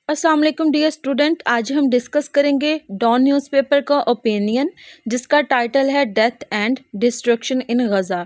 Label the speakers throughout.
Speaker 1: अस्सलाम वालेकुम dear student, आज हम डिस्कस करेंगे डॉन न्यूज़पेपर का ओपिनियन जिसका टाइटल है death and destruction in Gaza.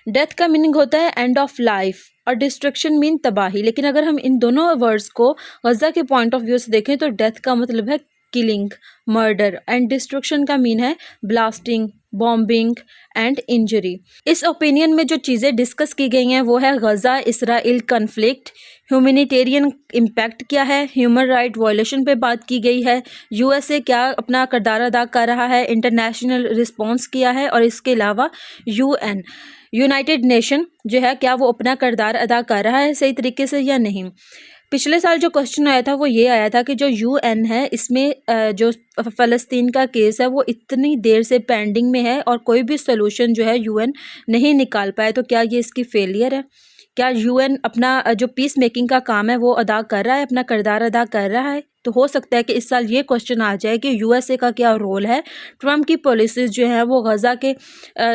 Speaker 1: Death का मीनिंग होता है एंड ऑफ लाइफ और डिस्ट्रक्शन मीन तबाही। लेकिन अगर हम इन दोनों वर्ड्स को गज़ा के पॉइंट ऑफ व्यू से देखें तो डेथ का मतलब है किलिंग, मर्डर एंड डिस्ट्रक्शन का मीन है ब्लास्टिंग, बॉम्बिंग एंड इंजरी। इस ओपिनियन में जो चीज़ें डिस्कस की गई हैं वो है गज़ा इसराइल कन्फ्लिक्ट, ह्यूमैनिटेरियन इम्पैक्ट क्या है, ह्यूमन राइट वायलेशन पे बात की गई है, यूएसए क्या अपना किरदार अदा कर रहा है, इंटरनेशनल रिस्पांस किया है और इसके अलावा यूएन यूनाइटेड नेशन जो है क्या वो अपना किरदार अदा कर रहा है सही तरीके से या नहीं। पिछले साल जो क्वेश्चन आया था वो ये आया था कि जो यूएन है इसमें जो फ़लस्तीन का केस है वो इतनी देर से पेंडिंग में है और कोई भी सोल्यूशन जो है यूएन नहीं निकाल पाया, तो क्या ये इसकी फेलियर है? क्या यूएन अपना जो पीस मेकिंग का काम है वो अदा कर रहा है, अपना किरदार अदा कर रहा है? तो हो सकता है कि इस साल ये क्वेश्चन आ जाए कि यूएसए का क्या रोल है, ट्रम्प की पॉलिसीज़ जो हैं वो गज़ा के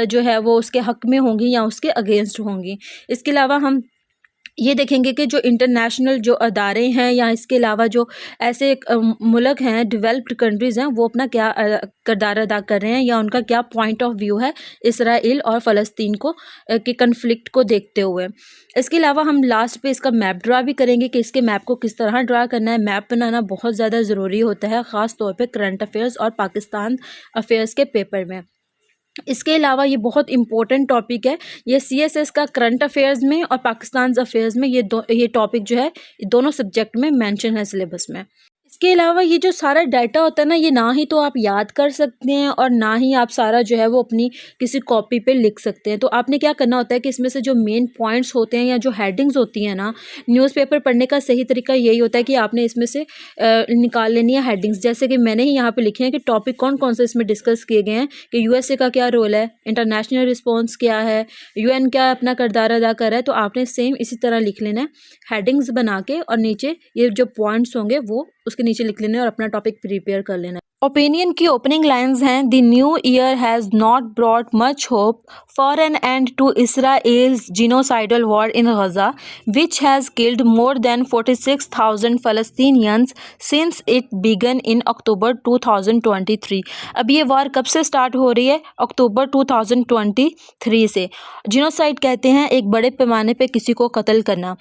Speaker 1: जो है वो उसके हक़ में होंगी या उसके अगेंस्ट होंगी। इसके अलावा हम ये देखेंगे कि जो इंटरनेशनल जो अदारे हैं या इसके अलावा जो ऐसे मुल्क हैं, डेवलप्ड कंट्रीज़ हैं, वो अपना क्या किरदार अदा कर रहे हैं या उनका क्या पॉइंट ऑफ व्यू है इसराइल और फ़लस्तीन को के कन्फ्लिक्ट को देखते हुए। इसके अलावा हम लास्ट पे इसका मैप ड्रा भी करेंगे कि इसके मैप को किस तरह ड्रा करना है। मैप बनाना बहुत ज़्यादा ज़रूरी होता है, ख़ास तौर पे करंट अफेयर्स और पाकिस्तान अफेयर्स के पेपर में। इसके अलावा ये बहुत इंपॉर्टेंट टॉपिक है, ये सीएसएस का करंट अफेयर्स में और पाकिस्तान अफेयर्स में ये टॉपिक जो है दोनों सब्जेक्ट में मेंशन है सिलेबस में। इसके अलावा ये जो सारा डाटा होता है ना, ये ना ही तो आप याद कर सकते हैं और ना ही आप सारा जो है वो अपनी किसी कॉपी पे लिख सकते हैं। तो आपने क्या करना होता है कि इसमें से जो मेन पॉइंट्स होते हैं या जो हेडिंग्स होती हैं ना, न्यूज़पेपर पढ़ने का सही तरीका यही होता है कि आपने इसमें से निकाल लेनी है हेडिंग्स। जैसे कि मैंने ही यहाँ पे लिखे हैं कि टॉपिक कौन कौन से इसमें डिस्कस किए गए हैं, कि यूएसए का क्या रोल है, इंटरनेशनल रिस्पॉन्स क्या है, यूएन क्या अपना किरदार अदा कर रहा है। तो आपने सेम इसी तरह लिख लेना है हेडिंग्स बना के, और नीचे ये जो पॉइंट्स होंगे वो उसके नीचे लिख लेना है और अपना टॉपिक प्रिपेयर कर लेना है। ओपिनियन की ओपनिंग लाइंस हैं, the new year has not brought much hope for an end to Israel's genocidal war in Gaza which has killed more than 46,000 Palestinians since it began in October 2023। अब ये वार कब से start हो रही है? अक्टूबर 2023 से। Genocide कहते हैं एक बड़े पैमाने पे किसी को कत्ल करना।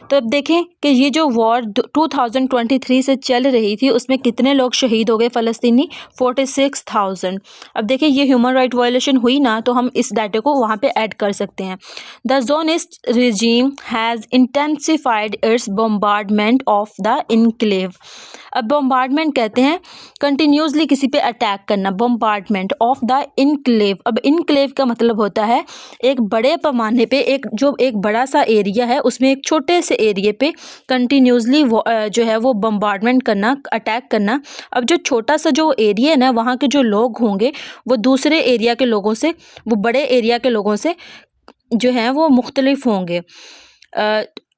Speaker 1: तो अब देखें कि ये जो वॉर 2023 से चल रही थी उसमें कितने लोग शहीद हो गए फ़लस्तीनी? 46,000। अब देखिए ये ह्यूमन राइट वायलेशन हुई ना, तो हम इस डाटे को वहाँ पे ऐड कर सकते हैं। The Zionist regime has intensified its bombardment of the enclave. अब बम्बार्डमेंट कहते हैं कंटिन्यूसली किसी पे अटैक करना, बम्बार्डमेंट ऑफ द इनक्लेव। अब इनक्लेव का मतलब होता है एक बड़े पैमाने पे एक बड़ा सा एरिया है उसमें एक छोटे से एरिया पे कंटिन्यूसली जो है वो बम्बार्डमेंट करना, अटैक करना। अब जो छोटा सा जो एरिया है ना, वहाँ के जो लोग होंगे वो दूसरे एरिया के लोगों से, वो बड़े एरिया के लोगों से जो हैं वो मुख्तलिफ होंगे।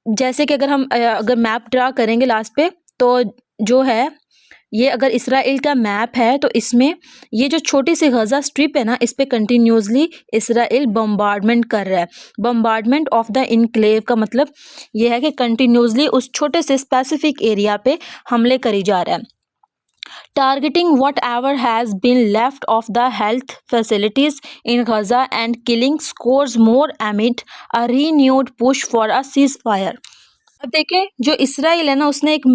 Speaker 1: जैसे कि अगर हम अगर मैप ड्रा करेंगे लास्ट पे, तो जो है ये अगर इसराइल का मैप है तो इसमें ये जो छोटी सी गज़ा स्ट्रिप है ना, इस पे कंटिन्यूसली इसराइल बम्बार्डमेंट कर रहा है। बम्बार्डमेंट ऑफ द इनक्लेव का मतलब ये है कि कंटिन्यूसली उस छोटे से स्पेसिफिक एरिया पे हमले करी जा रहा है, targeting whatever has been left of the health facilities in Gaza and killing scores more amid a renewed push for a ceasefire। अब देखें जो इसराइल है ना, उसने एक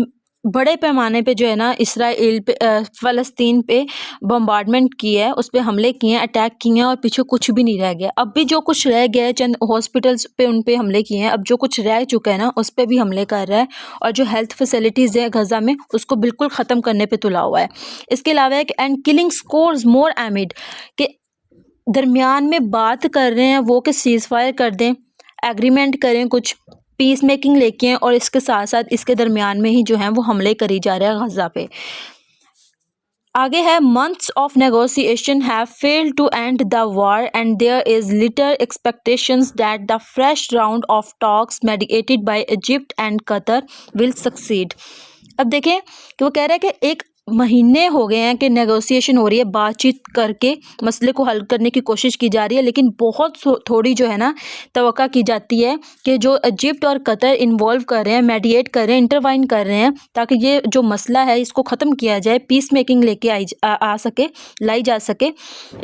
Speaker 1: बड़े पैमाने पे जो है ना इसराइल पे फ़लस्तीन पे बम्बार्डमेंट किया है, उस पे हमले किए हैं, अटैक किए हैं और पीछे कुछ भी नहीं रह गया। अब भी जो कुछ रह गया है, चंद हॉस्पिटल्स पे उन पे हमले किए हैं, अब जो कुछ रह चुका है ना उस पे भी हमले कर रहा है और जो हेल्थ फैसिलिटीज़ है गज़ा में उसको बिल्कुल ख़त्म करने पे तुला हुआ है। इसके अलावा एक एंड किलिंग स्कोर्स मोर एमिड के दरमियान में बात कर रहे हैं वो कि सीज़ फायर कर दें, एग्रीमेंट करें, कुछ पीस मेकिंग लेके हैं, और इसके साथ साथ इसके दरमियान में ही जो है वो हमले करी जा रहे हैं गज़ा पे। आगे है months of negotiation have failed to end the war and there is little expectations that the fresh round of talks mediated by Egypt and Qatar will succeed. अब देखें कि वो कह रहे हैं कि एक महीने हो गए हैं कि नेगोशिएशन हो रही है, बातचीत करके मसले को हल करने की कोशिश की जा रही है, लेकिन बहुत थोड़ी जो है ना तवक्का की जाती है कि जो इजिप्ट और कतर इन्वॉल्व कर रहे हैं, मेडिएट कर रहे हैं, इंटरवाइन कर रहे हैं, ताकि ये जो मसला है इसको ख़त्म किया जाए, पीस मेकिंग लेके आ सके, लाई जा सके।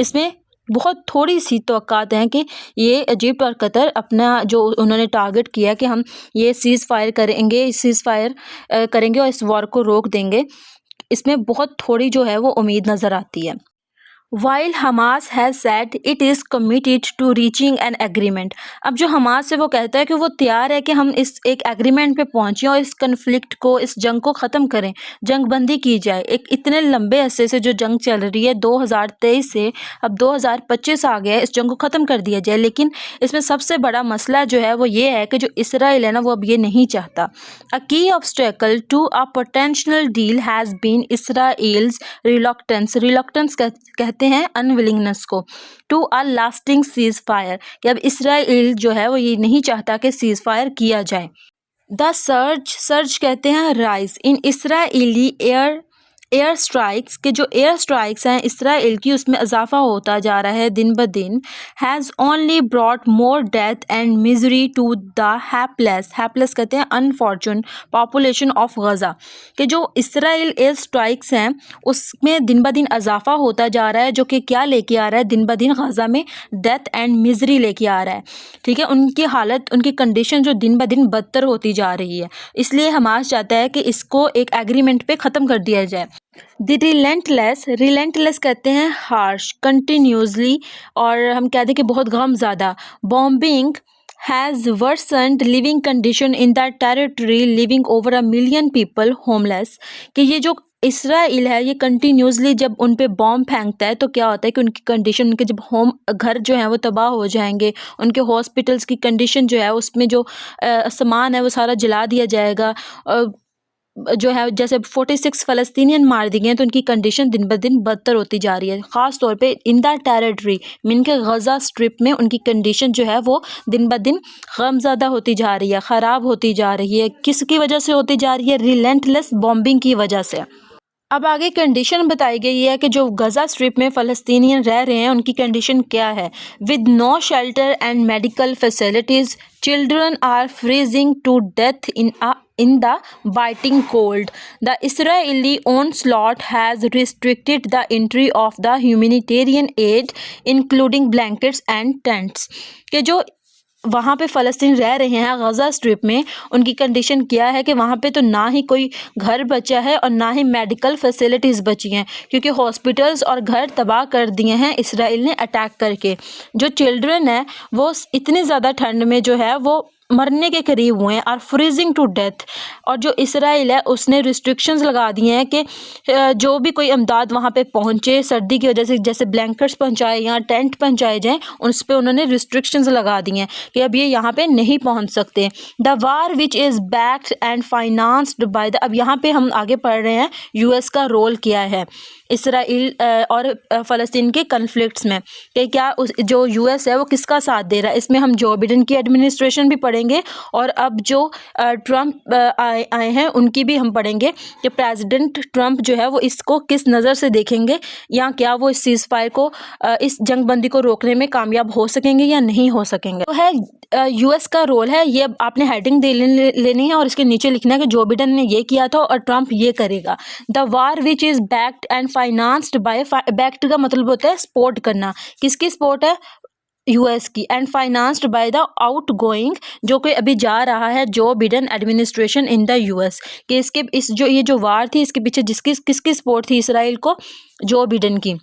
Speaker 1: इसमें बहुत थोड़ी सी तवक्कात हैं कि ये इजिप्ट और कतर अपना जो उन्होंने टारगेट किया कि हम ये सीज़ फायर करेंगे और इस वॉर को रोक देंगे, इसमें बहुत थोड़ी जो है वो उम्मीद नज़र आती है। While Hamas has said it is committed to reaching an agreement, अब जो हमास है वो कहता है कि वो तैयार है कि हम इस एक एग्रीमेंट पे पहुंचें और इस कन्फ्लिक्ट को, इस जंग को ख़त्म करें, जंग बंदी की जाए। एक इतने लंबे अरसे से जो जंग चल रही है, 2023 से अब 2025 आ गया है, इस जंग को ख़त्म कर दिया जाए। लेकिन इसमें सबसे बड़ा मसला जो है वो ये है कि जो इसराइल है ना वो अब ये नहीं चाहता। A key obstacle to a potential deal has been Israel's reluctance कहते हैं अनविलिंगनेस को, to a lasting ceasefire, कि अब इसराइल जो है वो ये नहीं चाहता कि सीज फायर किया जाए। द सर्ज कहते हैं rise in Israeli air strikes, के जो एयर स्ट्राइक्स हैं इसराइल की उसमें इजाफा होता जा रहा है दिन ब दिन, has only brought more death and misery to the hapless कहते हैं अनफॉर्चून पॉपुलेशन ऑफ गज़ा, कि जो इसराइल एयर स्ट्राइक्स हैं उसमें दिन ब दिन इजाफा होता जा रहा है, जो कि क्या लेके आ रहा है, दिन ब दिन गज़ा में डेथ एंड मिजरी लेके आ रहा है। ठीक है, उनकी हालत, उनकी कंडीशन जो दिन ब दिन बदतर होती जा रही है। इसलिए हमास चाहता है कि इसको एक एग्रीमेंट पे ख़त्म कर दिया जाए। द रिलेंटलेस कहते हैं हार्श, कंटिन्यूसली, और हम कहते हैं कि बहुत गम ज़्यादा, bombing has worsened living condition in the territory, leaving over 1 million people homeless, कि ये जो इसराइल है ये कंटिन्यूसली जब उन पे बॉम्ब फेंकता है तो क्या होता है कि उनकी कंडीशन, उनके जब घर जो हैं वो तबाह हो जाएंगे, उनके हॉस्पिटल्स की कंडीशन जो है उसमें जो सामान है वो सारा जला दिया जाएगा। जो है जैसे 46 फ़लस्तीनियन मार दिए हैं, तो उनकी कंडीशन दिन ब दिन बदतर होती जा रही है। ख़ास तौर पे इन द टेरिटरी मीन के गज़ा स्ट्रिप में उनकी कंडीशन जो है वो दिन ब दिन गमज़दा होती जा रही है, ख़राब होती जा रही है। किसकी वजह से होती जा रही है? रिलेंटलेस बॉम्बिंग की वजह से। अब आगे कंडीशन बताई गई है कि जो गज़ा स्ट्रिप में फ़लस्तीनियन रह रहे हैं उनकी कंडीशन क्या है। With no shelter and medical facilities, children are freezing to death in the biting cold. The Israeli onslaught has restricted the entry of the humanitarian aid, including blankets and tents. कि जो वहाँ पे फ़लस्तीन रह रहे हैं गज़ा strip में, उनकी condition क्या है कि वहाँ पे तो ना ही कोई घर बचा है और ना ही मेडिकल फैसिलिटीज़ बची हैं, क्योंकि हॉस्पिटल्स और घर तबाह कर दिए हैं इसराइल ने अटैक करके। जो चिल्ड्रन है वो इतनी ज़्यादा ठंड में जो है वो मरने के करीब हुए हैं, आर फ्रीजिंग टू डेथ। और जो इसराइल है उसने रिस्ट्रिक्शंस लगा दिए हैं कि जो भी कोई इमदाद वहाँ पे पहुँचे सर्दी की वजह से, जैसे ब्लैंकेट्स पहुँचाए या टेंट पहुँचाए जाएँ, उस पर उन्होंने रिस्ट्रिक्शंस लगा दी हैं कि अब ये यहाँ पे नहीं पहुँच सकते। The war which is backed and financed by the, अब यहाँ पे हम आगे पढ़ रहे हैं यूएस का रोल क्या है इसराइल और फ़लस्तीन के कन्फ्लिक्ट्स में, कि क्या जो यूएस है वो किसका साथ दे रहा है। इसमें हम जो बिडेन की एडमिनिस्ट्रेशन भी पढ़ेंगे और अब जो ट्रंप आए हैं उनकी भी हम पढ़ेंगे कि प्रेसिडेंट ट्रंप जो है वो इसको किस नज़र से देखेंगे, या क्या वो इस सीज़ फायर को, इस जंगबंदी को रोकने में कामयाब हो सकेंगे या नहीं हो सकेंगे। तो है यूएस का रोल है, ये आपने हेडिंग दे लेनी है और इसके नीचे लिखना है कि जो बिडेन ने ये किया था और ट्रंप ये करेगा। The war which is backed and financed by, backed का मतलब होता है सपोर्ट करना, किसकी सपोर्ट है? यूएस की। And financed by the out going, जो कि अभी जा रहा है Joe Biden administration in the US, कि इसके ये जो वार थी इसके पीछे किसकी सपोर्ट थी इसराइल को? जो बिडेन की।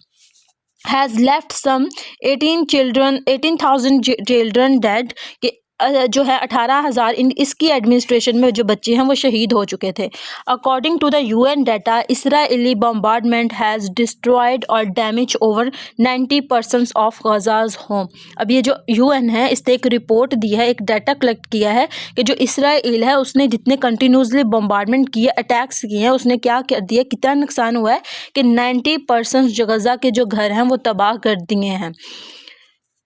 Speaker 1: Has left some 18,000 children dead, कि जो है 18,000 इसकी एडमिनिस्ट्रेशन में जो बच्चे हैं वो शहीद हो चुके थे। According to the UN data, Israeli bombardment has destroyed और damage over 90% of Gaza's home. अब ये जो यूएन है इसने एक रिपोर्ट दी है, एक डाटा कलेक्ट किया है कि जो इसराइल है उसने जितने कंटिन्यूसली बम्बार्डमेंट किए, अटैक्स किए हैं, उसने क्या कर दिया, कितना नुकसान हुआ है कि 90% जो गज़ा के जो घर हैं वो तबाह कर दिए हैं।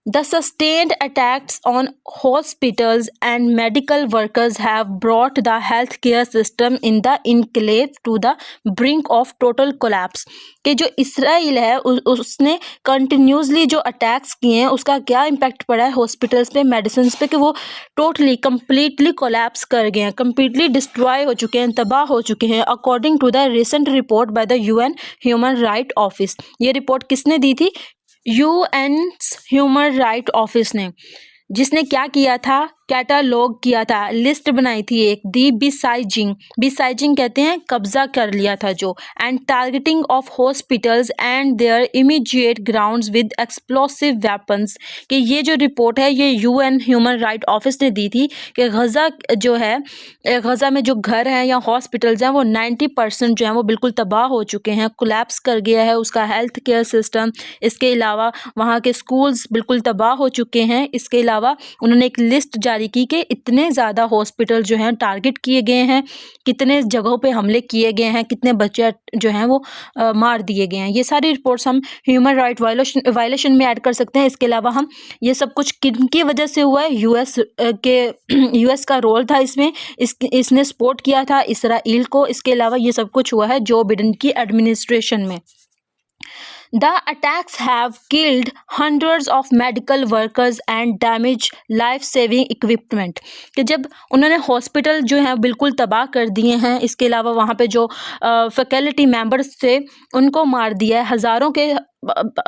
Speaker 1: The sustained attacks on hospitals and medical workers have brought the healthcare system in the enclave to the brink of total collapse. कि जो इसराइल है उसने कंटिन्यूसली जो अटैक्स किए हैं उसका क्या इम्पैक्ट पड़ा है हॉस्पिटल्स पे, मेडिसिन पे, कि वो टोटली कंप्लीटली कोलैप्स कर गए हैं, कंप्लीटली डिस्ट्रॉय हो चुके हैं, तबाह हो चुके हैं, according to the recent report by the UN human right office. ये रिपोर्ट किसने दी थी? यूएन ह्यूमन राइट ऑफिस ने, जिसने क्या किया था? कैटालॉग किया था, लिस्ट बनाई थी एक, दी बिसाइजिंग कहते हैं कब्जा कर लिया था जो, and targeting of hospitals and their immediate grounds with explosive weapons. कि ये जो रिपोर्ट है ये यूएन ह्यूमन राइट ऑफिस ने दी थी कि गज़ा जो है, गज़ा में जो घर हैं या हॉस्पिटल्स हैं वो 90% जो हैं वो बिल्कुल तबाह हो चुके हैं, कोलैप्स कर गया है उसका हेल्थ केयर सिस्टम। इसके अलावा वहाँ के स्कूल्स बिल्कुल तबाह हो चुके हैं। इसके अलावा उन्होंने एक लिस्ट जारी की कि इतने ज़्यादा हॉस्पिटल जो हैं टारगेट किए गए हैं, कितने जगहों पे हमले किए गए हैं, कितने बच्चे जो हैं वो मार दिए गए हैं। ये सारी रिपोर्ट्स हम ह्यूमन राइट वायलेशन में ऐड कर सकते हैं। इसके अलावा हम ये सब कुछ किनकी वजह से हुआ है? यूएस का रोल था इसमें, इसने सपोर्ट किया था इसराइल को। इसके अलावा ये सब कुछ हुआ है जो बिडेन की एडमिनिस्ट्रेशन में। The attacks have killed hundreds of medical workers and damaged life-saving equipment। कि जब उन्होंने हॉस्पिटल जो हैं बिल्कुल तबाह कर दिए हैं, इसके अलावा वहाँ पे जो फैकल्टी मेंबर्स थे उनको मार दिया है हज़ारों के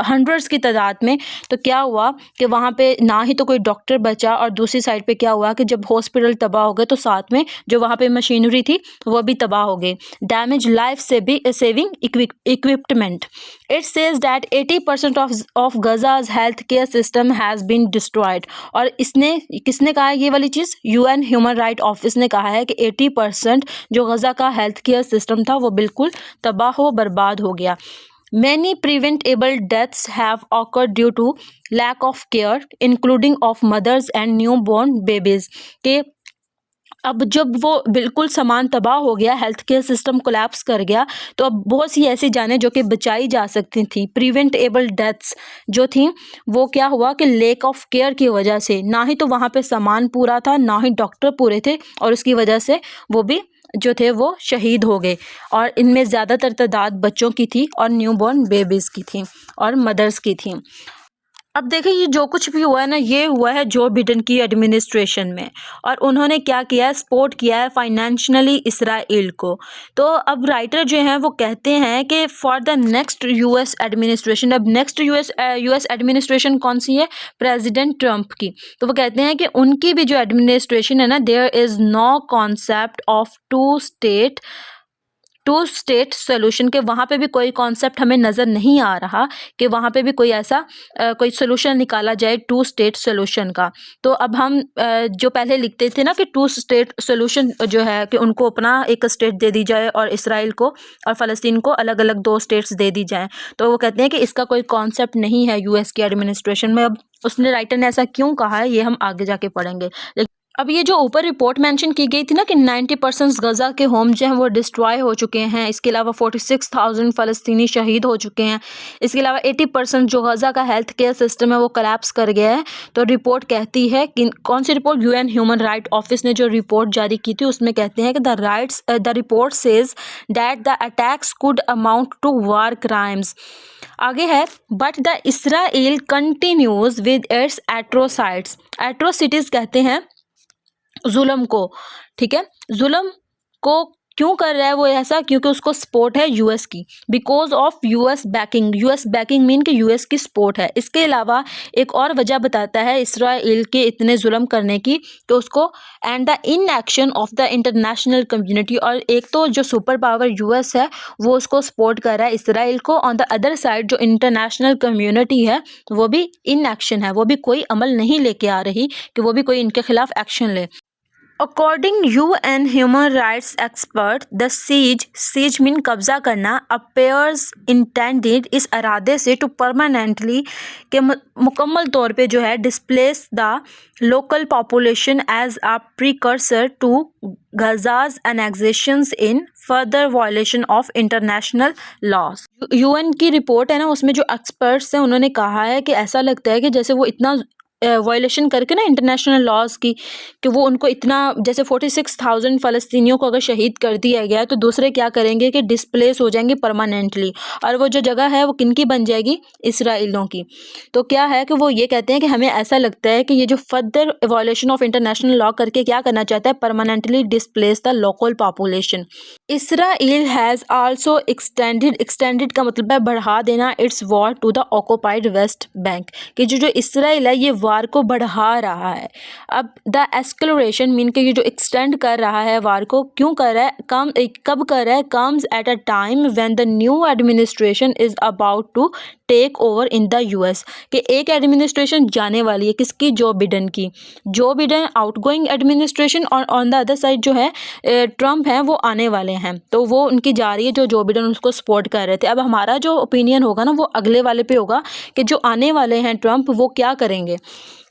Speaker 1: हंड्रेड्स की तादाद में। तो क्या हुआ कि वहाँ पे ना ही तो कोई डॉक्टर बचा, और दूसरी साइड पे क्या हुआ कि जब हॉस्पिटल तबाह हो गए तो साथ में जो वहाँ पे मशीनरी थी वो भी तबाह हो गई। Damage life saving equipment. It says that 80% of Gaza's health care system has been destroyed. और इसने किसने कहा है ये वाली चीज़? यूएन ह्यूमन राइट ऑफिस ने कहा है कि 80% जो गज़ा का हेल्थ केयर सिस्टम था वो बिल्कुल तबाह हो बर्बाद हो गया। Many preventable deaths have occurred due to lack of care, including of mothers and newborn babies। के अब जब वो बिल्कुल सामान तबाह हो गया, हेल्थ केयर सिस्टम कोलैप्स कर गया, तो अब बहुत सी ऐसी जानें जो कि बचाई जा सकती थी, प्रिवेंटेबल डेथ्स जो थी, वो क्या हुआ कि लेक ऑफ केयर की वजह से, ना ही तो वहाँ पे सामान पूरा था, ना ही डॉक्टर पूरे थे, और उसकी वजह से वो भी जो थे वो शहीद हो गए। और इनमें ज़्यादातर तादाद बच्चों की थी और न्यूबॉर्न बेबीज़ की थी और मदर्स की थी। अब देखिए ये जो कुछ भी हुआ है ना, ये हुआ है जो बिडेन की एडमिनिस्ट्रेशन में, और उन्होंने क्या किया है? सपोर्ट किया है फाइनेंशियली इसराइल को। तो अब राइटर जो हैं वो कहते हैं कि for the next US administration, अब नेक्स्ट यूएस एडमिनिस्ट्रेशन कौन सी है? प्रेसिडेंट ट्रंप की। तो वो कहते हैं कि उनकी भी जो एडमिनिस्ट्रेशन है ना, there is no concept of two state solution, के वहाँ पे भी कोई कॉन्सेप्ट हमें नज़र नहीं आ रहा कि वहाँ पे भी कोई ऐसा कोई सोल्यूशन निकाला जाए टू स्टेट सोल्यूशन का। तो अब हम जो पहले लिखते थे ना कि टू स्टेट सोल्यूशन जो है कि उनको अपना एक स्टेट दे दी जाए और इसराइल को और फ़लस्तीन को अलग अलग 2 स्टेट्स दे दी जाएँ, तो वो कहते हैं कि इसका कोई कॉन्सेप्ट नहीं है यूएस की एडमिनिस्ट्रेशन में। अब उसने राइटर ने ऐसा क्यों कहा है ये हम आगे जाके पढ़ेंगे। अब ये जो ऊपर रिपोर्ट मेंशन की गई थी ना कि 90% गज़ा के होम जो हैं वो डिस्ट्रॉय हो चुके हैं, इसके अलावा 46,000 फ़लस्तीनी शहीद हो चुके हैं, इसके अलावा 80% जो गज़ा का हेल्थ केयर सिस्टम है वो कोलैप्स कर गया है। तो रिपोर्ट कहती है कि कौन सी report? UN human right office ने जो रिपोर्ट जारी की थी उसमें कहते हैं कि the report says that the attacks could amount to war crimes. आगे है, but the Israel continues with its atrocities कहते हैं जुल्म को, ठीक है, जुल्म को क्यों कर रहा है वो ऐसा? क्योंकि उसको सपोर्ट है यूएस की, because of US banking mean कि यूएस की सपोर्ट है। इसके अलावा एक और वजह बताता है इसराइल के इतने जुल्म करने की कि उसको and the inaction of the international community, और एक तो जो सुपर पावर यूएस है वो उसको सपोर्ट कर रहा है इसराइल को, ऑन द अदर साइड जो इंटरनेशनल कम्युनिटी है वो भी इनएक्शन है, वो भी कोई अमल नहीं लेके आ रही कि वो भी कोई इनके खिलाफ एक्शन ले। According UN human rights expert, the seize mean कब्जा करना, अपेयर्स इंटेंडेड इस इरादे से टू परमानेंटली के मुकम्मल तौर पे जो है displace the local population as a precursor to Gaza's annexations in further violation of international laws. UN की रिपोर्ट है ना, उसमें जो एक्सपर्ट्स हैं उन्होंने कहा है कि ऐसा लगता है कि जैसे वो इतना वायलेशन करके ना इंटरनेशनल लॉज की, कि वो उनको इतना जैसे 46,000 फ़लस्तीनियों को अगर शहीद कर दिया गया तो दूसरे क्या करेंगे कि डिस्प्लेस हो जाएंगे परमानेंटली, और वो जो जगह है वो किन की बन जाएगी, इसराइलियों की। तो क्या है कि वो ये कहते हैं कि हमें ऐसा लगता है कि ये जो further violation of international law करके क्या करना चाहता है, permanently displace the local population. Israel has also extended का मतलब है बढ़ा देना its war to the occupied West Bank, कि जो इसराइल है ये वार को बढ़ा रहा है। अब द एस्केलेशन मीन कि ये जो एक्सटेंड कर रहा है वार को, क्यों कर रहा है, कब कर रहा है, comes at a time when the new administration is about to take over in the US, कि एक एडमिनिस्ट्रेशन जाने वाली है किसकी, जो बिडेन की। जो बिडेन आउटगोइंग एडमिनिस्ट्रेशन, और ऑन द अदर साइड जो है ट्रम्प हैं वो आने वाले हैं, तो वो उनकी जा रही है, जो बिडेन उसको सपोर्ट कर रहे थे। अब हमारा जो ओपिनियन होगा ना वो अगले वाले पे होगा कि जो आने वाले हैं ट्रम्प वो क्या करेंगे।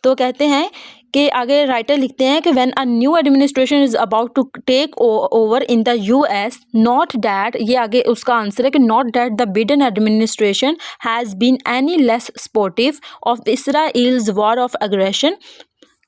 Speaker 1: तो कहते हैं कि आगे राइटर लिखते हैं कि when a new administration is about to take over in the US, not that, ये आगे उसका आंसर है कि not that the Biden administration has been any less supportive of Israel's war of aggression,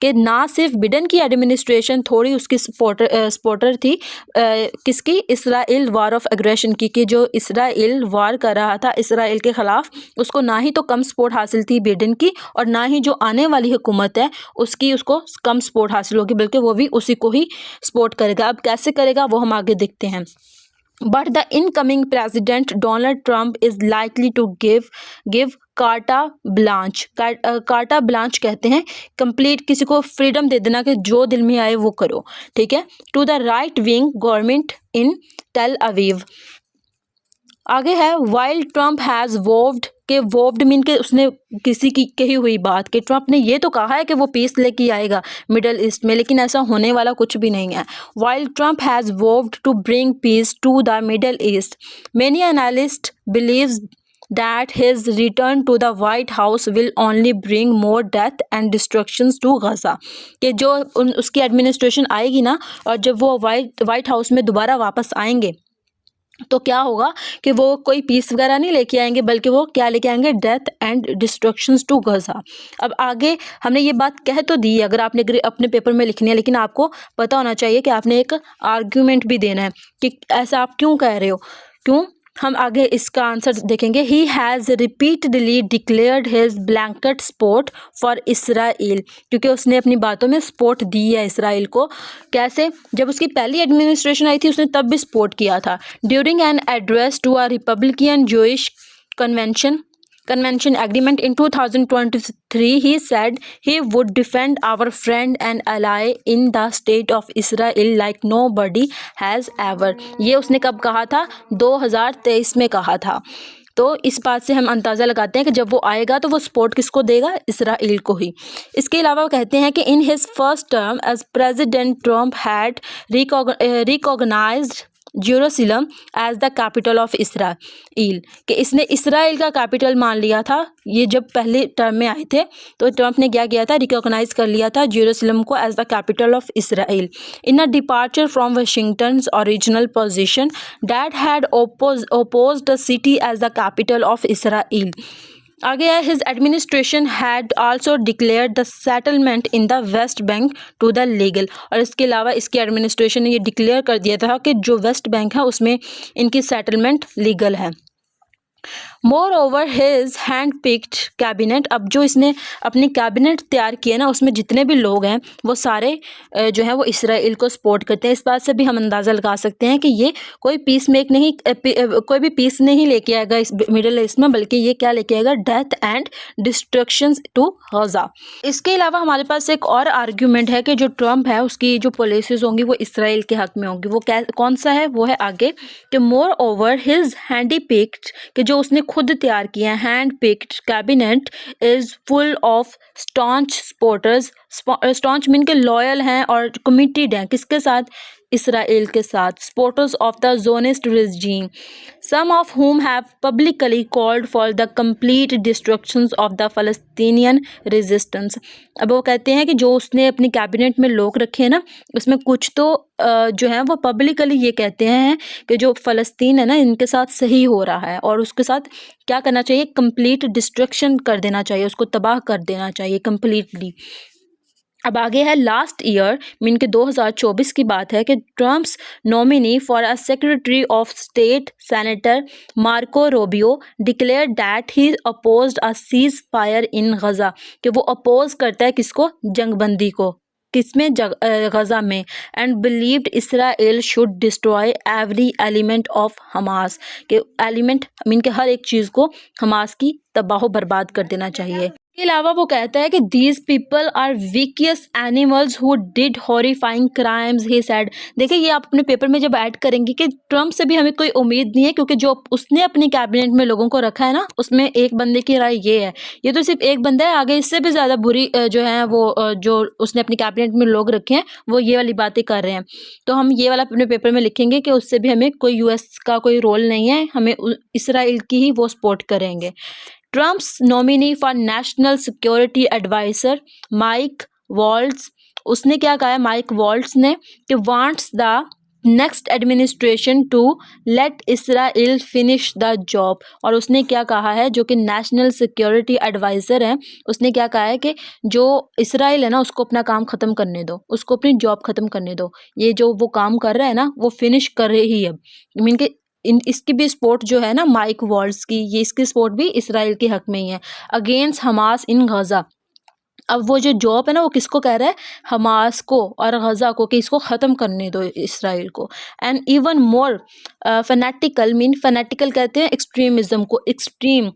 Speaker 1: कि ना सिर्फ बिडेन की administration थोड़ी उसकी सपोर्टर थी किसकी, इसराइल वार ऑफ एग्रेशन की, कि जो इसराइल वार कर रहा था इसराइल के ख़िलाफ़, उसको ना ही तो कम सपोर्ट हासिल थी बिडेन की, और ना ही जो आने वाली हुकूमत है उसको कम सपोर्ट हासिल होगी, बल्कि वो भी उसी को ही सपोर्ट करेगा। अब कैसे करेगा वो हम आगे देखते हैं। But the incoming president Donald Trump is likely to give carta blanch, carta blanch कहते हैं कंप्लीट, किसी को फ्रीडम दे देना कि जो दिल में आए वो करो, ठीक है, to the right wing government in Tel Aviv. आगे है वाइल ट्रम्प हैज़ वोव्ड, के वोव्ड मीन के उसने किसी की कही हुई बात, कि ट्रम्प ने ये तो कहा है कि वो पीस लेके आएगा मिडल ईस्ट में, लेकिन ऐसा होने वाला कुछ भी नहीं है। While Trump has vowed to bring peace to the Middle East, many analyst believes that his return to the White House will only bring more death and destructions to Gaza, कि जो उसकी एडमिनिस्ट्रेशन आएगी ना, और जब वो white house में दोबारा वापस आएंगे तो क्या होगा कि वो कोई पीस वगैरह नहीं लेके आएंगे, बल्कि वो क्या लेके आएंगे, डेथ एंड डिस्ट्रक्शंस टू गजा। अब आगे हमने ये बात कह तो दी अगर आपने अपने पेपर में लिखनी है, लेकिन आपको पता होना चाहिए कि आपने एक आर्ग्यूमेंट भी देना है कि ऐसा आप क्यों कह रहे हो, क्यों। हम आगे इसका आंसर देखेंगे। He has repeatedly declared his blanket support for Israel, क्योंकि उसने अपनी बातों में सपोर्ट दी है इसराइल को। कैसे, जब उसकी पहली एडमिनिस्ट्रेशन आई थी उसने तब भी सपोर्ट किया था। During an address to a Republican Jewish convention agreement in 2023, he said he would defend our friend and ally in the state of Israel like nobody has ever। ये उसने कब कहा था, 2023 में कहा था। तो इस बात से हम अंदाज़ा लगाते हैं कि जब वो आएगा तो वो सपोर्ट किसको देगा, इसराइल को ही। इसके अलावा वो कहते हैं कि in his first term as president Trump had recognised Jerusalem as the capital of Israel, कि इसने इसराइल का कैपिटल मान लिया था। ये जब पहले टर्म में आए थे तो ट्रम्प ने क्या किया था, रिकॉग्नाइज कर लिया था जेरूसलम को as the capital of Israel. In a departure from Washington's original position that had opposed the city as the capital of Israel. आगे है, his administration had also declared the settlement in the West Bank to the legal, और इसके अलावा इसकी administration ने ये declare कर दिया था कि जो वेस्ट बैंक है उसमें इनकी सेटलमेंट लीगल है। More over his hand picked cabinet, अब जो इसने अपनी कैबिनेट तैयार किया ना उसमें जितने भी लोग हैं वो सारे जो है वो इसराइल को सपोर्ट करते हैं। इस बात से भी हम अंदाज़ा लगा सकते हैं कि ये कोई कोई भी पीस नहीं लेके आएगा इस मिडल ईस्ट में, बल्कि ये क्या लेके आएगा, डेथ एंड डिस्ट्रक्शंस टू गजा। इसके अलावा हमारे पास एक और आर्ग्यूमेंट है कि जो ट्रम्प है उसकी जो पॉलिसीज़ होंगी वो इसराइल के हक़ में होंगी। वो कौन सा है, वो है आगे कि moreover his handy picked, कि जो उसने खुद तैयार किए हैं। Hand picked cabinet is full of staunch supporters. Staunch mean के लॉयल हैं और कमिटेड हैं किसके साथ, इसराइल के साथ, supporters of the Zionist regime, some of whom have publicly called for the complete destruction of the Palestinian resistance। अब वो कहते हैं कि जो उसने अपनी कैबिनेट में लोग रखे हैं ना, उसमें कुछ तो जो है वो पब्लिकली ये कहते हैं कि जो फ़लस्तीन है ना, इनके साथ सही हो रहा है और उसके साथ क्या करना चाहिए, कंप्लीट डिस्ट्रक्शन कर देना चाहिए, उसको तबाह कर देना चाहिए कम्प्लीटली। अब आगे है लास्ट ईयर मीन के 2024 की बात है कि Trump's nominee for a secretary of state senator Marco Rubio declare that he opposed a ceasefire in Gaza, कि वो अपोज करता है किसको, जंगबंदी को, किसमें, गज़ा में, and believed Israel should destroy every element of Hamas, के एलिमेंट मीन के हर एक चीज़ को हमास की तबाह बर्बाद कर देना चाहिए। इसके अलावा वो कहता है कि these people are weakest animals who did horrifying crimes he said. देखिए ये आप अपने पेपर में जब ऐड करेंगे कि ट्रम्प से भी हमें कोई उम्मीद नहीं है, क्योंकि जो उसने अपनी कैबिनेट में लोगों को रखा है ना, उसमें एक बंदे की राय ये है, ये तो सिर्फ एक बंदा है, आगे इससे भी ज़्यादा बुरी जो है वो जो उसने अपनी कैबिनेट में लोग रखे हैं वो ये वाली बातें कर रहे हैं। तो हम ये वाला अपने पेपर में लिखेंगे कि उससे भी हमें कोई यूएस का कोई रोल नहीं है, हमें इसराइल की ही वो सपोर्ट करेंगे। Trump's nominee for National Security Advisor Mike Waltz, उसने क्या कहा है माइक वॉल्ट्स ने, कि wants the next administration to let Israel finish the job. और उसने क्या कहा है, जो कि नेशनल सिक्योरिटी एडवाइज़र है, उसने क्या कहा है कि जो इसराइल है ना, उसको अपना काम ख़त्म करने दो, उसको अपनी जॉब ख़त्म करने दो, ये जो वो काम कर रहा है ना वो फिनिश कर रही ही अब। मीन के इसकी भी सपोर्ट जो है ना माइक वॉल्ट्स की, ये इसकी सपोर्ट भी इसराइल के हक में ही है, अगेंस्ट हमास इन गज़ा। अब वो जो जॉब है ना वो किसको कह रहा है, हमास को और गज़ा को, कि इसको ख़त्म करने दो इसराइल को। And even more fanatical mean, fanatical कहते हैं एक्सट्रीमिज़म को, extreme,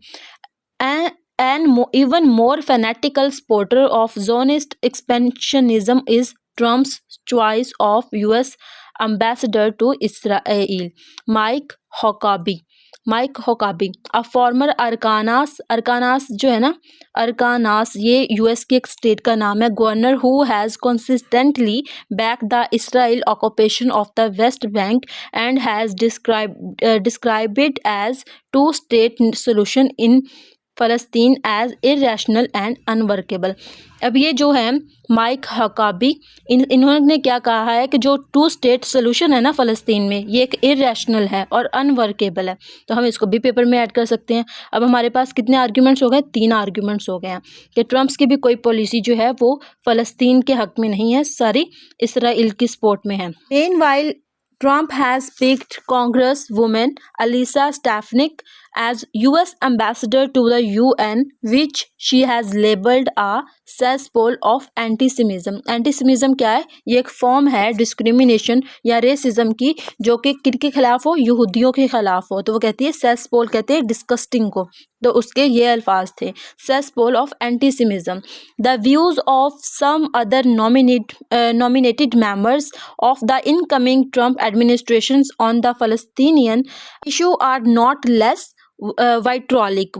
Speaker 1: and even more fanatical supporter of Zionist expansionism is Trump's choice of US ambassador to Israel Mike Huckabee a former Arkansas जो है ना, अरकानास ये यूएस की एक स्टेट का नाम है, governor who has consistently back the Israel occupation of the West Bank and has describe it as two state solution in फ़लस्तीन एज इरेशनल एंड अनवर्केबल। अब ये जो है माइक हकाबी, इन्होंने क्या कहा है कि जो टू स्टेट सोल्यूशन है ना फ़लस्तीन में, ये एक इरेशनल है और अनवर्केबल है। तो हम इसको भी पेपर में ऐड कर सकते हैं। अब हमारे पास कितने आर्ग्यूमेंट्स हो गए, 3 आर्ग्यूमेंट्स हो गए हैं कि ट्रम्प्स की भी कोई पॉलिसी जो है वो फ़लस्तीन के हक़ में नहीं है, सारी इसराइल की सपोर्ट में है। मेनवाइल Trump has picked Congresswoman Elisa Stefanik as U.S. ambassador to the UN, which she has labeled a cesspool of antisemitism। एंटीसेमिज्म क्या है, ये एक फॉर्म है डिस्क्रिमिनेशन या रेसिज्म की, जो कि किनके खिलाफ हो, यहूदियों के खिलाफ हो। तो वो कहती है सेसपोल, कहते हैं डिस्कस्टिंग को, तो उसके ये अल्फाज थे, cesspool of antisemitism. The views of some other nominated members of the incoming Trump administration on the Palestinian issue are not less वाइट्रॉलिक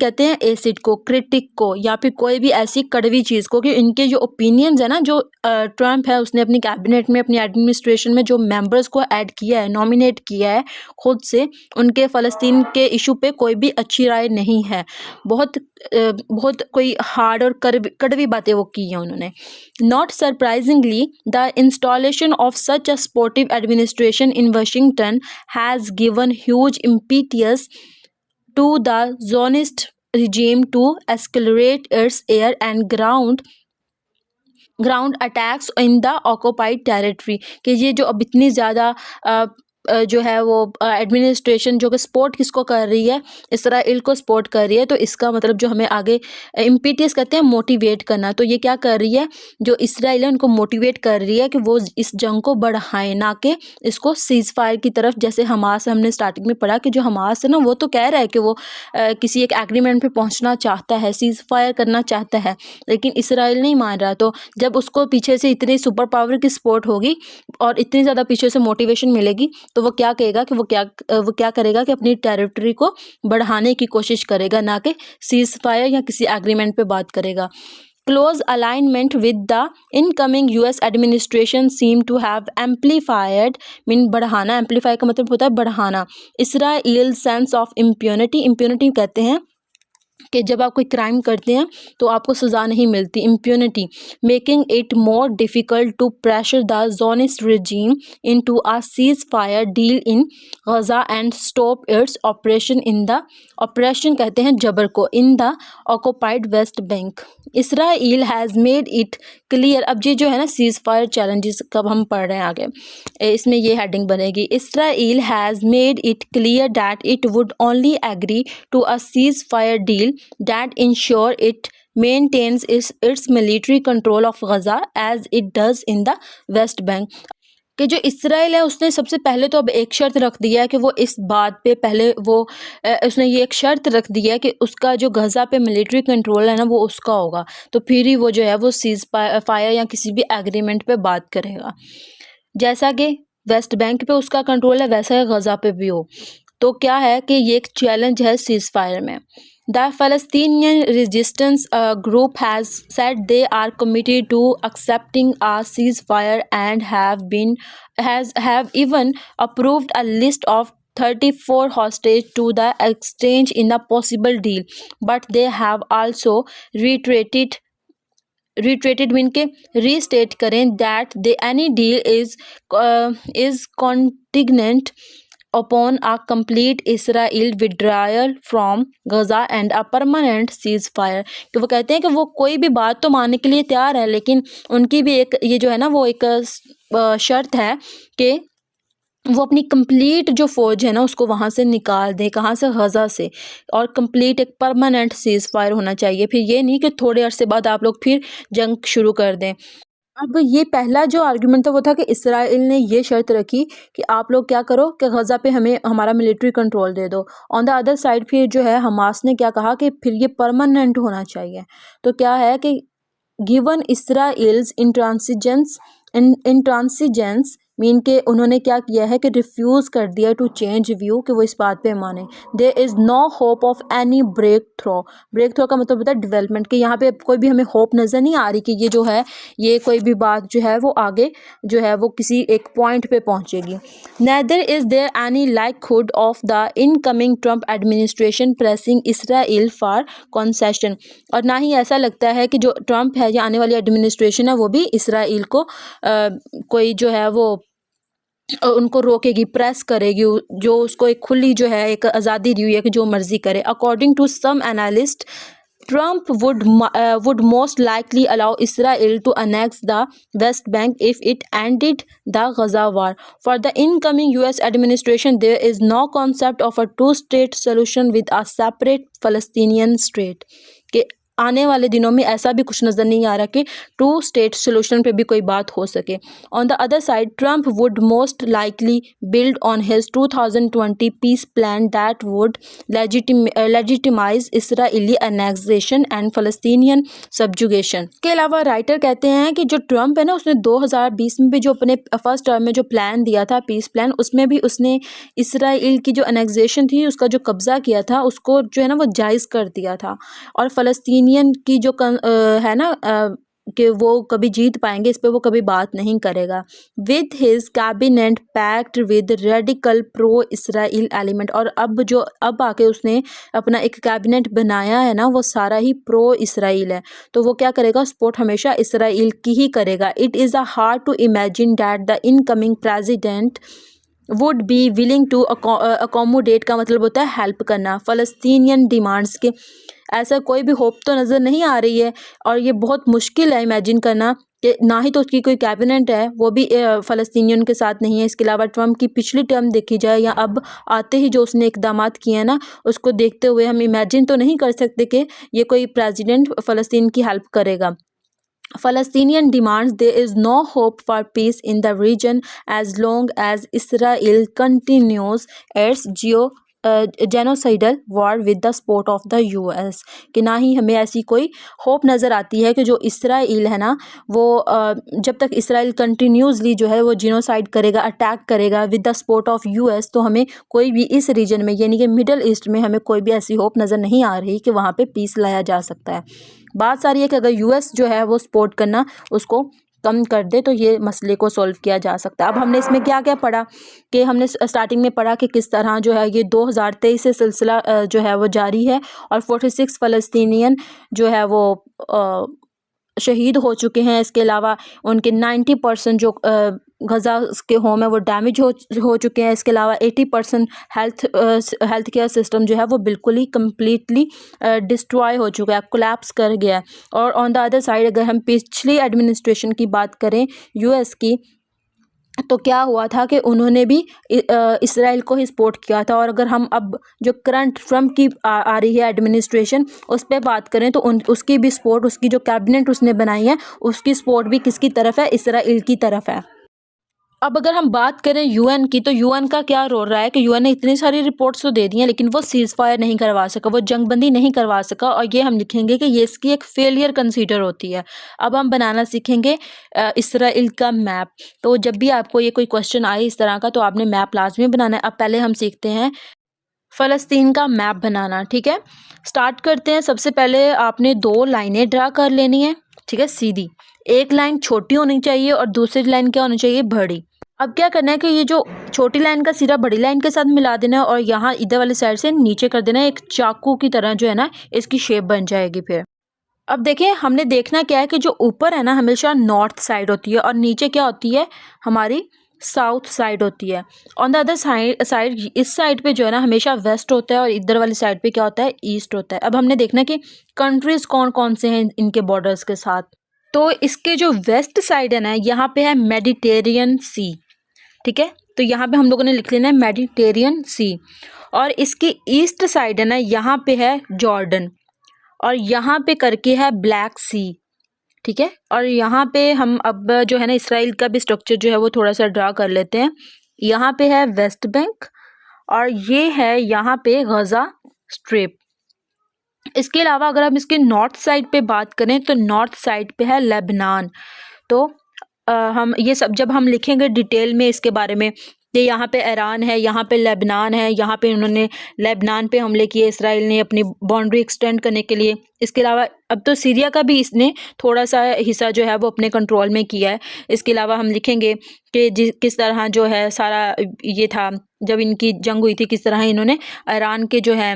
Speaker 1: कहते हैं एसिड को, क्रिटिक को, या फिर कोई भी ऐसी कड़वी चीज़ को, कि इनके जो ओपिनियंस है ना, जो ट्रम्प है उसने अपनी कैबिनेट में, अपनी एडमिनिस्ट्रेशन में जो मेंबर्स को ऐड किया है, नॉमिनेट किया है खुद से, उनके फ़लस्तीन के इशू पे कोई भी अच्छी राय नहीं है। बहुत कोई हार्ड और कड़वी बातें वो की हैं उन्होंने। Not surprisingly the installation of such a supportive administration in Washington has given huge impetus to the Zionist regime to accelerate its air and ground attacks in the occupied territory। कि ये जो अब इतनी ज़्यादा जो है वो एडमिनिस्ट्रेशन जो कि सपोर्ट किसको कर रही है, इसराइल को सपोर्ट कर रही है, तो इसका मतलब जो हमें आगे इम्पीटियस कहते हैं मोटिवेट करना। तो ये क्या कर रही है, जो इसराइल है उनको मोटिवेट कर रही है कि वो इस जंग को बढ़ाएं, ना कि इसको सीज़ फायर की तरफ। जैसे हमास हमने स्टार्टिंग में पढ़ा कि जो हमास है ना वो तो कह रहा है कि वो किसी एक एग्रीमेंट पे पहुंचना चाहता है, सीज़ फायर करना चाहता है, लेकिन इसराइल नहीं मान रहा। तो जब उसको पीछे से इतनी सुपर पावर की सपोर्ट होगी और इतनी ज़्यादा पीछे से मोटिवेशन मिलेगी, तो वो क्या कहेगा कि वो क्या करेगा कि अपनी टेरिटरी को बढ़ाने की कोशिश करेगा, ना कि सीज फायर या किसी एग्रीमेंट पे बात करेगा। Close alignment with the incoming US administration seem to have amplified, mean बढ़ाना, amplify का मतलब होता है बढ़ाना, Israel sense of impunity, impunity कहते हैं कि जब आप कोई क्राइम करते हैं तो आपको सज़ा नहीं मिलती, impunity, making it more difficult to pressure the Zionist regime into a ceasefire deal in Gaza and stop its operation in the, operation कहते हैं जबर को, in the occupied West Bank. Israel has made it clear, अब ये जो है ना seize fire challenges कब हम पढ़ रहे हैं आगे, इसमें ये हेडिंग बनेगी, Israel has made it clear that it would only agree to a ceasefire deal that ensure it maintains its military control of Gaza as it does in the West Bank। कि जो Israel है उसने सबसे पहले तो अब एक शर्त रख दिया है कि वो इस बात पे पहले वो उसने ये एक शर्त रख दिया है कि उसका जो गज़ा पे मिलिट्री कंट्रोल है ना वो उसका होगा, तो फिर ही वो जो है वो सीज़ फायर या किसी भी एग्रीमेंट पे बात करेगा। जैसा कि वेस्ट बैंक पे उसका कंट्रोल है वैसा ही गज़ा पे भी हो। तो क्या है कि ये एक चैलेंज है सीज़ फायर में। The Palestinian resistance group has said they are committed to accepting a ceasefire and have even approved a list of 34 hostages to the exchange in a possible deal, but they have also reiterated mean के restate करें that they any deal is contingent upon a complete Israel withdrawal from Gaza and a permanent ceasefire, कि वो कहते हैं कि वो कोई भी बात तो मानने के लिए तैयार है, लेकिन उनकी भी एक ये जो है ना वो एक शर्त है कि वो अपनी कंप्लीट जो फ़ौज है ना उसको वहाँ से निकाल दें, कहाँ से, गज़ा से, और कंप्लीट एक परमानेंट सीज़ फायर होना चाहिए। फिर ये नहीं कि थोड़े अरसे बाद आप लोग फिर जंग शुरू कर दें। अब ये पहला जो आर्गुमेंट था वो था कि इसराइल ने ये शर्त रखी कि आप लोग क्या करो कि गज़ा पे हमें हमारा मिलिट्री कंट्रोल दे दो। ऑन द अदर साइड फिर जो है हमास ने क्या कहा कि फिर ये परमानेंट होना चाहिए। तो क्या है कि गिवन इसराइल्स इंट्रांसिजेंस मीन के उन्होंने क्या किया है कि रिफ्यूज़ कर दिया टू चेंज व्यू, कि वो इस बात पे माने। There is no hope of any breakthrough का मतलब होता है डेवलपमेंट, कि यहाँ पे कोई भी हमें होप नज़र नहीं आ रही कि ये जो है ये कोई भी बात जो है वो आगे जो है वो किसी एक पॉइंट पे पहुँचेगी। Neither is there any likelihood of the incoming Trump administration pressing Israel for concession, और ना ही ऐसा लगता है कि जो ट्रम्प है या आने वाली एडमिनिस्ट्रेशन है वो भी इसराइल को कोई जो है वो उनको रोकेगी, प्रेस करेगी, जो उसको एक खुली जो है एक आज़ादी दी हुई है कि जो मर्जी करे। According to some analyst Trump would most likely allow Israel to annex the West Bank if it ended the Gaza war. For the incoming US administration, there is no concept of a two-state solution with a separate Palestinian state. कि आने वाले दिनों में ऐसा भी कुछ नज़र नहीं आ रहा कि टू स्टेट सोल्यूशन पे भी कोई बात हो सके। On the other side Trump would most likely build on his 2020 peace plan that would legitimise Israeli annexation and Palestinian subjugation. इसके अलावा राइटर कहते हैं कि जो ट्रम्प है ना उसने 2020 में भी जो अपने फर्स्ट टर्म में जो प्लान दिया था पीस प्लान, उसमें भी उसने इसराइल की जो एनेक्सेशन थी उसका जो कब्ज़ा किया था उसको जो है ना वो जायज़ कर दिया था, और फ़लस्तीनियन की जो है ना कि वो कभी जीत पाएंगे इस पे वो कभी बात नहीं करेगा। With his cabinet packed with radical pro Israel element, और अब आके उसने अपना एक कैबिनेट बनाया है ना वो सारा ही प्रो इसराइल है, तो वो क्या करेगा, सपोर्ट हमेशा इसराइल की ही करेगा। It is a hard to imagine that the incoming president would be willing to accommodate का मतलब होता है हेल्प करना फ़लस्तीनियन डिमांड्स के। ऐसा कोई भी होप तो नज़र नहीं आ रही है, और ये बहुत मुश्किल है इमेजिन करना कि ना ही तो उसकी कोई कैबिनेट है वो भी फ़लस्तीनियन के साथ नहीं है। इसके अलावा ट्रम्प की पिछली टर्म देखी जाए या अब आते ही जो उसने इक़दाम किए हैं ना उसको देखते हुए हम इमेजिन तो नहीं कर सकते कि ये कोई प्रेसिडेंट फ़लस्तीन की हेल्प करेगा। Palestinian demands there is no hope for peace in the region as long as Israel continues its genocidal war with the support of the US, कि ना ही हमें ऐसी कोई होप नज़र आती है कि जो इसराइल है ना वो जब तक इसराइल कंटिन्यूसली जो है वो जिनोसाइड करेगा, अटैक करेगा with the support of US, तो हमें कोई भी इस रीजन में यानी कि मिडल ईस्ट में हमें कोई भी ऐसी होप नज़र नहीं आ रही कि वहाँ पे पीस लाया जा सकता है। बात सारी है कि अगर यूएस जो है वो सपोर्ट करना उसको कम कर दे तो ये मसले को सॉल्व किया जा सकता है। अब हमने इसमें क्या क्या पढ़ा कि हमने स्टार्टिंग में पढ़ा कि किस तरह जो है ये 2023 से सिलसिला जो है वो जारी है और 46 फ़लस्तीनियन जो है वो शहीद हो चुके हैं। इसके अलावा उनके 90% जो गज़ा के होम है वो डैमेज हो चुके हैं। इसके अलावा 80% हेल्थ केयर सिस्टम जो है वो बिल्कुल ही कम्प्लीटली डिस्ट्रॉय हो चुका है, कोलैप्स कर गया है। और ऑन द अदर साइड अगर हम पिछली एडमिनिस्ट्रेशन की बात करें यूएस की, तो क्या हुआ था कि उन्होंने भी इसराइल को ही सपोर्ट किया था। और अगर हम अब जो करंट ट्रम्प की आ रही है एडमिनिस्ट्रेशन उस पर बात करें तो उसकी भी सपोर्ट, उसकी जो कैबिनेट उसने बनाई है उसकी सपोर्ट भी किसकी तरफ है, इसराइल की तरफ है। अब अगर हम बात करें यूएन की, तो यूएन का क्या रोल रहा है कि यूएन ने इतनी सारी रिपोर्ट्स तो दे दी हैं लेकिन वो सीज़ फायर नहीं करवा सका, वो जंगबंदी नहीं करवा सका। और ये हम लिखेंगे कि ये इसकी एक फेलियर कंसीडर होती है। अब हम बनाना सीखेंगे इसराइल का मैप। तो जब भी आपको ये कोई क्वेश्चन आए इस तरह का तो आपने मैप लाजमी बनाना है। अब पहले हम सीखते हैं फ़लस्तीन का मैप बनाना। ठीक है, स्टार्ट करते हैं। सबसे पहले आपने 2 लाइनें ड्रा कर लेनी है। ठीक है, सीधी एक लाइन छोटी होनी चाहिए और दूसरी लाइन क्या होनी चाहिए, बड़ी। अब क्या करना है कि ये जो छोटी लाइन का सिरा बड़ी लाइन के साथ मिला देना है और यहाँ इधर वाली साइड से नीचे कर देना है, एक चाकू की तरह जो है ना इसकी शेप बन जाएगी। फिर अब देखें, हमने देखना क्या है कि जो ऊपर है ना हमेशा नॉर्थ साइड होती है और नीचे क्या होती है, हमारी साउथ साइड होती है। ऑन द अदर साइड इस साइड पे जो है ना हमेशा वेस्ट होता है और इधर वाली साइड पे क्या होता है, ईस्ट होता है। अब हमने देखना है कि कंट्रीज़ कौन कौन से हैं इनके बॉर्डर्स के साथ। तो इसके जो वेस्ट साइड है ना यहाँ पे है मेडिटेरियन सी। ठीक है, तो यहाँ पे हम लोगों ने लिख लेना है मेडिटेरियन सी। और इसकी ईस्ट साइड है ना यहाँ पे है जॉर्डन और यहाँ पे करके है ब्लैक सी। ठीक है, और यहाँ पे हम अब जो है ना इसराइल का भी स्ट्रक्चर जो है वो थोड़ा सा ड्रा कर लेते हैं। यहाँ पे है वेस्ट बैंक और ये है यहाँ पे गज़ा स्ट्रिप। इसके अलावा अगर हम इसके नॉर्थ साइड पे बात करें तो नॉर्थ साइड पे है लेबनान। तो हम ये सब जब हम लिखेंगे डिटेल में इसके बारे में, ये यहाँ पे ईरान है, यहाँ पे लेबनान है, यहाँ पे उन्होंने लेबनान पे हमले किए इसराइल ने अपनी बाउंड्री एक्सटेंड करने के लिए। इसके अलावा अब तो सीरिया का भी इसने थोड़ा सा हिस्सा जो है वो अपने कंट्रोल में किया है। इसके अलावा हम लिखेंगे कि किस तरह जो है सारा ये था जब इनकी जंग हुई थी, किस तरह इन्होंने ईरान के जो है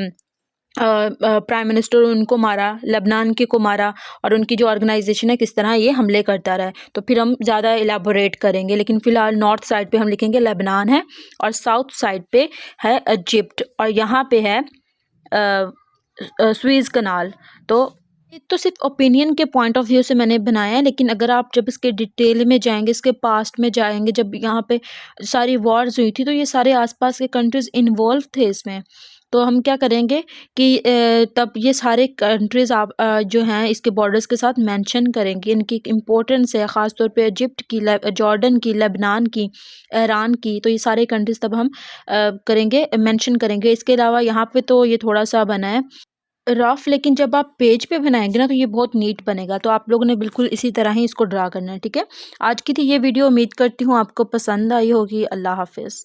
Speaker 1: प्राइम मिनिस्टर उनको मारा, लेबनान के को मारा और उनकी जो ऑर्गेनाइजेशन है किस तरह ये हमले करता रहा है। तो फिर हम ज़्यादा इलाबोरेट करेंगे, लेकिन फ़िलहाल नॉर्थ साइड पे हम लिखेंगे लेबनान है और साउथ साइड पे है इजिप्ट और यहाँ पे है स्वेज़ कनाल। तो सिर्फ ओपिनियन के पॉइंट ऑफ व्यू से मैंने बनाया है, लेकिन अगर आप जब इसके डिटेल में जाएंगे, इसके पास्ट में जाएंगे, जब यहाँ पे सारी वॉर्स हुई थी तो ये सारे आसपास के कंट्रीज़ इन्वॉल्व थे इसमें। तो हम क्या करेंगे कि तब ये सारे कंट्रीज़ आप जो हैं इसके बॉर्डर्स के साथ मेंशन करेंगे, इनकी इम्पोर्टेंस है ख़ास तौर पे इजिप्ट की, जॉर्डन की, लेबनान की, ईरान की। तो ये सारे कंट्रीज़ तब हम करेंगे, मेंशन करेंगे। इसके अलावा यहाँ पे तो ये थोड़ा सा बना है रफ, लेकिन जब आप पेज पे बनाएंगे ना तो ये बहुत नीट बनेगा। तो आप लोगों ने बिल्कुल इसी तरह ही इसको ड्रा करना है। ठीक है, आज की थी ये वीडियो, उम्मीद करती हूँ आपको पसंद आई होगी। अल्लाह हाफिज़।